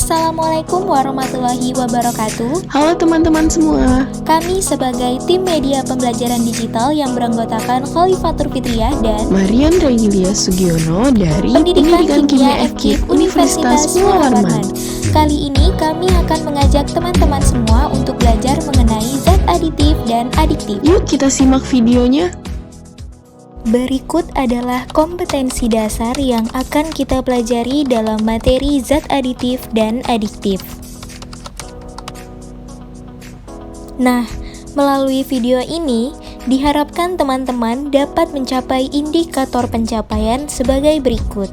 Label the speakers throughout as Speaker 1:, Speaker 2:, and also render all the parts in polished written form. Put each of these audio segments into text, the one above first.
Speaker 1: Assalamualaikum warahmatullahi wabarakatuh.
Speaker 2: Halo teman-teman semua.
Speaker 1: Kami sebagai tim media pembelajaran digital yang beranggotakan Khalifatur Fitriah dan
Speaker 2: Marian Railia Sugiono dari
Speaker 1: Pendidikan Kimia FKIP Universitas Muhammad Warman. Kali ini kami akan mengajak teman-teman semua untuk belajar mengenai zat aditif dan adiktif.
Speaker 2: Yuk kita simak videonya.
Speaker 1: Berikut adalah kompetensi dasar yang akan kita pelajari dalam materi zat aditif dan adiktif. Nah, melalui video ini, diharapkan teman-teman dapat mencapai indikator pencapaian sebagai berikut.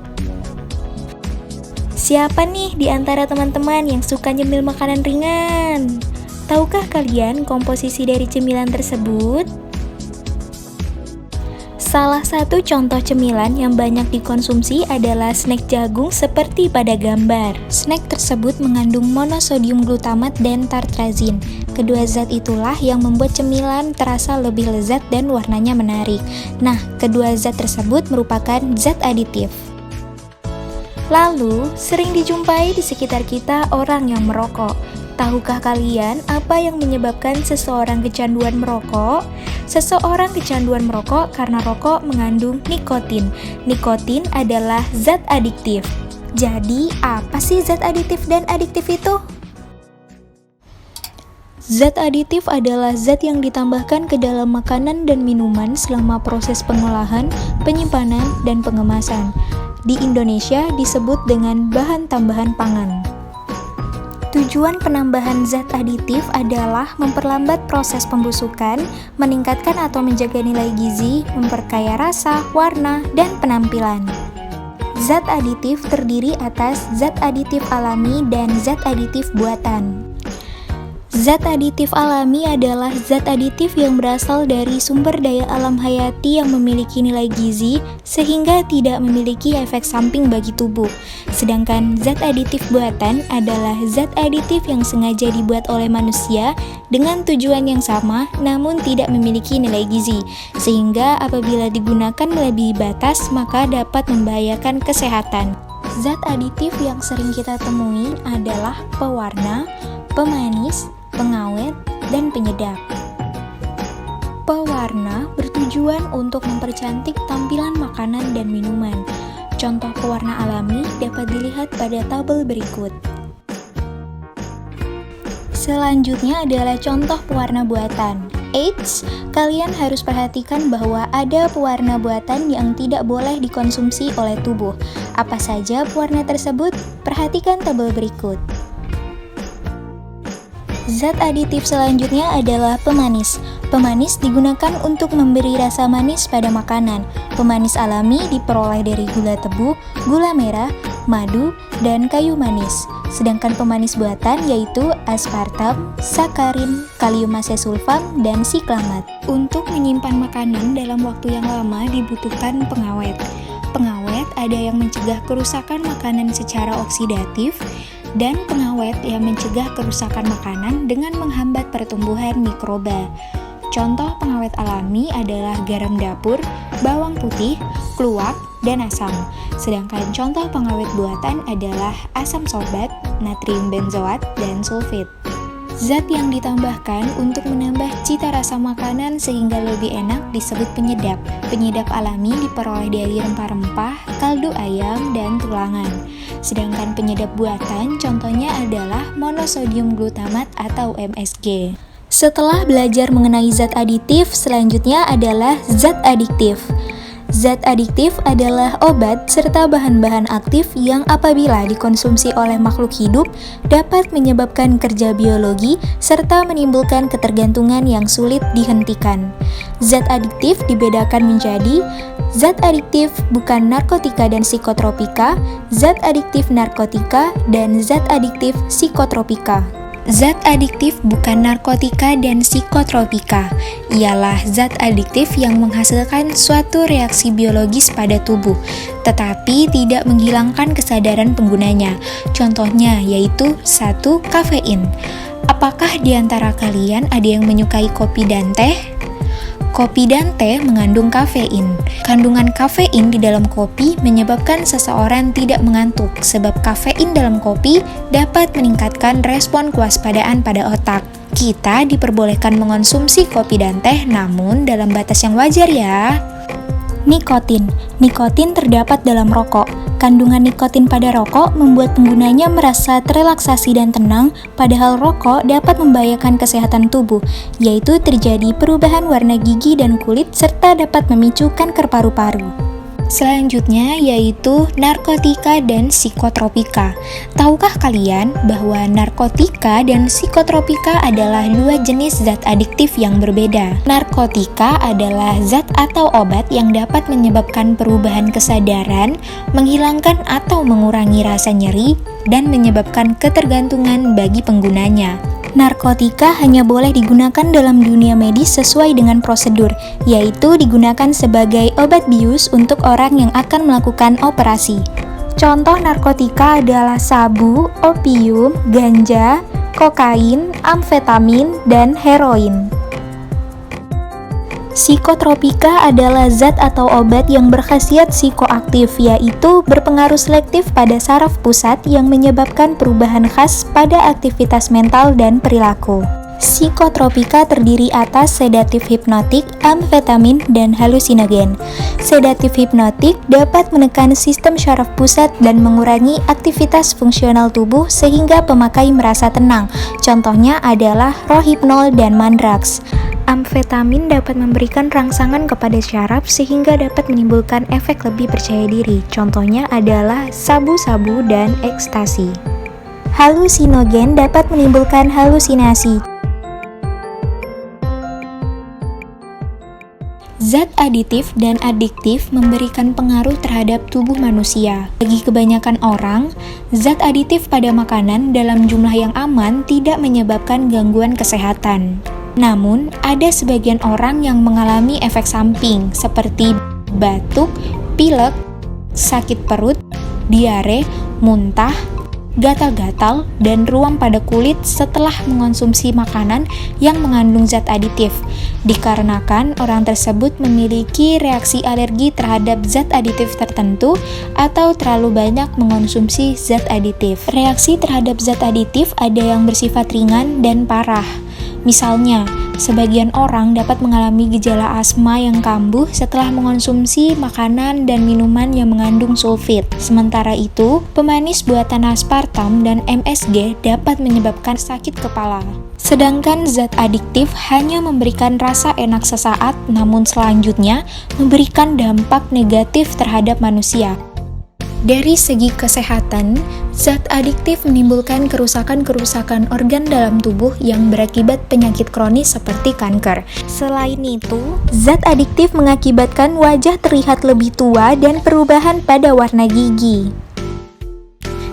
Speaker 1: Siapa nih di antara teman-teman yang suka nyemil makanan ringan? Tahukah kalian komposisi dari cemilan tersebut? Salah satu contoh cemilan yang banyak dikonsumsi adalah snack jagung seperti pada gambar. Snack tersebut mengandung monosodium glutamat dan tartrazin. Kedua zat itulah yang membuat cemilan terasa lebih lezat dan warnanya menarik. Nah, kedua zat tersebut merupakan zat aditif. Lalu, sering dijumpai di sekitar kita orang yang merokok. Tahukah kalian apa yang menyebabkan seseorang kecanduan merokok? Seseorang kecanduan merokok karena rokok mengandung nikotin. Nikotin adalah zat adiktif. Jadi, apa sih zat aditif dan adiktif itu? Zat aditif adalah zat yang ditambahkan ke dalam makanan dan minuman selama proses pengolahan, penyimpanan, dan pengemasan. Di Indonesia disebut dengan bahan tambahan pangan. Tujuan penambahan zat aditif adalah memperlambat proses pembusukan, meningkatkan atau menjaga nilai gizi, memperkaya rasa, warna, dan penampilan. Zat aditif terdiri atas zat aditif alami dan zat aditif buatan. Zat aditif alami adalah zat aditif yang berasal dari sumber daya alam hayati yang memiliki nilai gizi sehingga tidak memiliki efek samping bagi tubuh. Sedangkan zat aditif buatan adalah zat aditif yang sengaja dibuat oleh manusia dengan tujuan yang sama namun tidak memiliki nilai gizi, sehingga apabila digunakan melebihi batas maka dapat membahayakan kesehatan. Zat aditif yang sering kita temui adalah pewarna, pemanis, pengawet, dan penyedap. Pewarna bertujuan untuk mempercantik tampilan makanan dan minuman. Contoh pewarna alami dapat dilihat pada tabel berikut. Selanjutnya adalah contoh pewarna buatan. Eits, kalian harus perhatikan bahwa ada pewarna buatan yang tidak boleh dikonsumsi oleh tubuh. Apa saja pewarna tersebut? Perhatikan tabel berikut. Zat aditif selanjutnya adalah pemanis. Pemanis digunakan untuk memberi rasa manis pada makanan. Pemanis alami diperoleh dari gula tebu, gula merah, madu, dan kayu manis. Sedangkan pemanis buatan yaitu aspartam, sakarin, kalium asesulfam, dan siklamat. Untuk menyimpan makanan dalam waktu yang lama dibutuhkan pengawet. Pengawet ada yang mencegah kerusakan makanan secara oksidatif, dan pengawet yang mencegah kerusakan makanan dengan menghambat pertumbuhan mikroba. Contoh pengawet alami adalah garam dapur, bawang putih, kluwak, dan asam. Sedangkan contoh pengawet buatan adalah asam sorbat, natrium benzoat, dan sulfit. Zat yang ditambahkan untuk menambah cita rasa makanan sehingga lebih enak disebut penyedap. Penyedap alami diperoleh dari rempah-rempah, kaldu ayam, dan tulangan. Sedangkan penyedap buatan contohnya adalah monosodium glutamat atau MSG. Setelah belajar mengenai zat aditif, selanjutnya adalah zat adiktif. Zat adiktif adalah obat serta bahan-bahan aktif yang apabila dikonsumsi oleh makhluk hidup dapat menyebabkan kerja biologi serta menimbulkan ketergantungan yang sulit dihentikan. Zat adiktif dibedakan menjadi zat adiktif bukan narkotika dan psikotropika, zat adiktif narkotika, dan zat adiktif psikotropika. Zat adiktif bukan narkotika dan psikotropika, ialah zat adiktif yang menghasilkan suatu reaksi biologis pada tubuh, tetapi tidak menghilangkan kesadaran penggunanya. Contohnya yaitu 1. Kafein. Apakah di antara kalian ada yang menyukai kopi dan teh? Kopi dan teh mengandung kafein. Kandungan kafein di dalam kopi menyebabkan seseorang tidak mengantuk, sebab kafein dalam kopi dapat meningkatkan respon kewaspadaan pada otak. Kita diperbolehkan mengonsumsi kopi dan teh, namun dalam batas yang wajar ya. Nikotin. Nikotin terdapat dalam rokok. Kandungan nikotin pada rokok membuat penggunanya merasa terelaksasi dan tenang, padahal rokok dapat membahayakan kesehatan tubuh, yaitu terjadi perubahan warna gigi dan kulit serta dapat memicu kanker paru-paru. Selanjutnya yaitu narkotika dan psikotropika. Tahukah kalian bahwa narkotika dan psikotropika adalah dua jenis zat adiktif yang berbeda? Narkotika adalah zat atau obat yang dapat menyebabkan perubahan kesadaran, menghilangkan atau mengurangi rasa nyeri, dan menyebabkan ketergantungan bagi penggunanya. Narkotika hanya boleh digunakan dalam dunia medis sesuai dengan prosedur, yaitu digunakan sebagai obat bius untuk orang yang akan melakukan operasi. Contoh narkotika adalah sabu, opium, ganja, kokain, amfetamin, dan heroin. Psikotropika adalah zat atau obat yang berkhasiat psikoaktif, yaitu berpengaruh selektif pada saraf pusat yang menyebabkan perubahan khas pada aktivitas mental dan perilaku. Psikotropika terdiri atas sedatif hipnotik, amfetamin, dan halusinogen. Sedatif hipnotik dapat menekan sistem syaraf pusat dan mengurangi aktivitas fungsional tubuh sehingga pemakai merasa tenang. Contohnya adalah rohypnol dan mandrax. Amfetamin dapat memberikan rangsangan kepada syaraf sehingga dapat menimbulkan efek lebih percaya diri. Contohnya adalah sabu-sabu dan ekstasi. Halusinogen dapat menimbulkan halusinasi. Zat aditif dan adiktif memberikan pengaruh terhadap tubuh manusia. Bagi kebanyakan orang, zat aditif pada makanan dalam jumlah yang aman tidak menyebabkan gangguan kesehatan. Namun, ada sebagian orang yang mengalami efek samping seperti batuk, pilek, sakit perut, diare, muntah, gatal-gatal, dan ruam pada kulit setelah mengonsumsi makanan yang mengandung zat aditif, dikarenakan orang tersebut memiliki reaksi alergi terhadap zat aditif tertentu atau terlalu banyak mengonsumsi zat aditif. Reaksi terhadap zat aditif ada yang bersifat ringan dan parah. Misalnya, sebagian orang dapat mengalami gejala asma yang kambuh setelah mengonsumsi makanan dan minuman yang mengandung sulfit. Sementara itu, pemanis buatan aspartam dan MSG dapat menyebabkan sakit kepala. Sedangkan zat adiktif hanya memberikan rasa enak sesaat, namun selanjutnya memberikan dampak negatif terhadap manusia. Dari segi kesehatan, zat adiktif menimbulkan kerusakan-kerusakan organ dalam tubuh yang berakibat penyakit kronis seperti kanker. Selain itu, zat adiktif mengakibatkan wajah terlihat lebih tua dan perubahan pada warna gigi.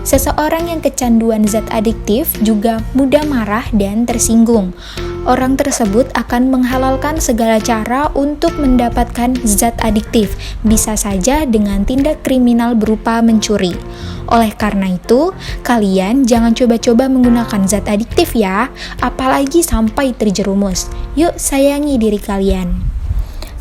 Speaker 1: Seseorang yang kecanduan zat adiktif juga mudah marah dan tersinggung. Orang tersebut akan menghalalkan segala cara untuk mendapatkan zat adiktif, bisa saja dengan tindak kriminal berupa mencuri. Oleh karena itu, kalian jangan coba-coba menggunakan zat adiktif ya, apalagi sampai terjerumus. Yuk sayangi diri kalian.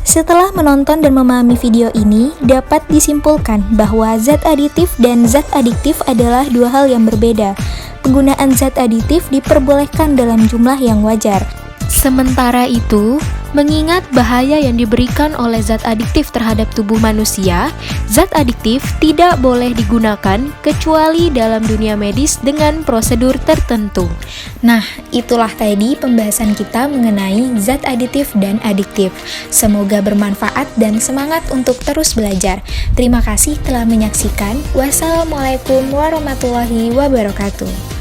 Speaker 1: Setelah menonton dan memahami video ini, dapat disimpulkan bahwa zat aditif dan zat adiktif adalah dua hal yang berbeda. Penggunaan zat aditif diperbolehkan dalam jumlah yang wajar. Sementara itu, mengingat bahaya yang diberikan oleh zat adiktif terhadap tubuh manusia, zat adiktif tidak boleh digunakan kecuali dalam dunia medis dengan prosedur tertentu. Nah, itulah tadi pembahasan kita mengenai zat aditif dan adiktif. Semoga bermanfaat dan semangat untuk terus belajar. Terima kasih telah menyaksikan. Wassalamualaikum warahmatullahi wabarakatuh.